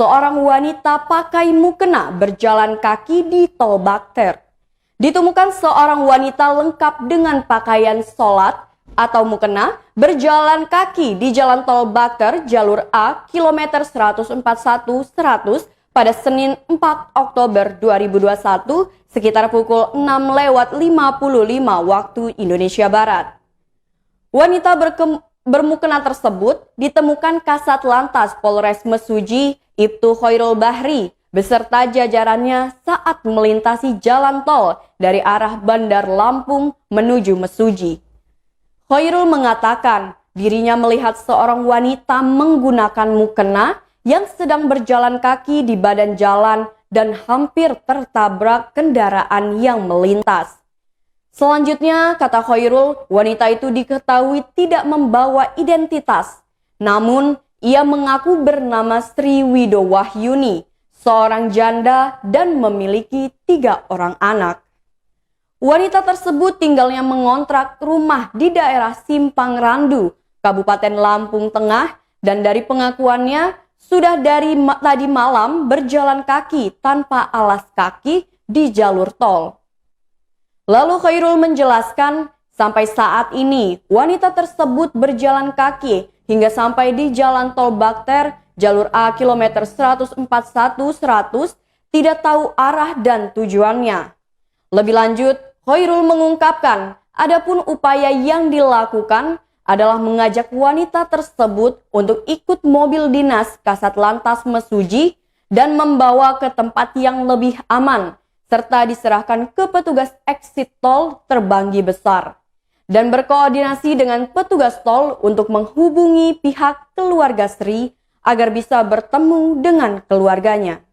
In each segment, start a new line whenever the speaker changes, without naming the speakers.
seorang wanita pakai mukena berjalan kaki di tol Bakter. Ditemukan seorang wanita lengkap dengan pakaian sholat atau mukena berjalan kaki di jalan tol Bakter jalur A kilometer 141 100 pada Senin 4 Oktober 2021 sekitar pukul 6:55 waktu Indonesia Barat. Wanita bermukena tersebut ditemukan Kasat Lantas Polres Mesuji Ibtu Khairul Bahri beserta jajarannya saat melintasi jalan tol dari arah Bandar Lampung menuju Mesuji. Khairul mengatakan dirinya melihat seorang wanita menggunakan mukena yang sedang berjalan kaki di badan jalan dan hampir tertabrak kendaraan yang melintas. Selanjutnya, kata Khairul, wanita itu diketahui tidak membawa identitas. Namun, ia mengaku bernama Sri Wido Wahyuni, seorang janda dan memiliki 3 orang anak. Wanita tersebut tinggalnya mengontrak rumah di daerah Simpang Randu, Kabupaten Lampung Tengah, dan dari pengakuannya sudah dari tadi malam berjalan kaki tanpa alas kaki di jalur tol. Lalu Khairul menjelaskan, sampai saat ini wanita tersebut berjalan kaki hingga sampai di jalan tol Bakter jalur A kilometer 141 100 tidak tahu arah dan tujuannya. Lebih lanjut, Khairul mengungkapkan, adapun upaya yang dilakukan adalah mengajak wanita tersebut untuk ikut mobil dinas Kasat Lantas Mesuji dan membawa ke tempat yang lebih aman, serta diserahkan ke petugas exit tol Terbanggi Besar, dan berkoordinasi dengan petugas tol untuk menghubungi pihak keluarga Sri agar bisa bertemu dengan keluarganya.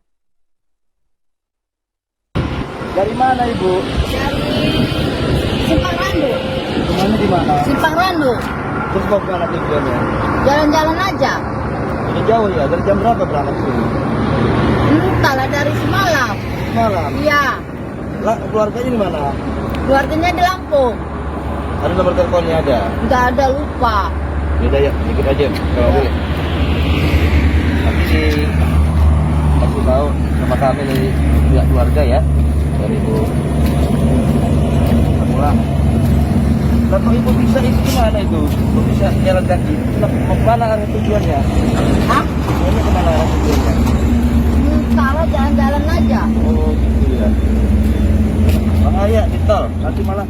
Dari mana Ibu?
Dari Simpang Randu.
Rumahnya di mana?
Simpang Randu.
Terus mau kemana tujuannya?
Jalan-jalan aja.
Ini jauh ya? Dari jam berapa berangkat sini?
Entah lah dari semalam.
Malam?
Iya.
Keluarganya di mana?
Keluarganya di Lampung.
Ada nomor teleponnya ada?
Nggak ada, lupa.
Yaudah ya, dikit aja. Kalau
Ya.
Nanti kasih tahu sama kami dari pihak keluarga ya. Dari Ibu. Pulang. Kalau Ibu bisa itu gimana itu? Ibu bisa jalan kaki. Mau kemana arah tujuannya?
Hah?
Ini kemana arah tujuannya?
Entah lah, jalan-jalan aja.
Oh gitu ya. Bahaya di tol, nanti malah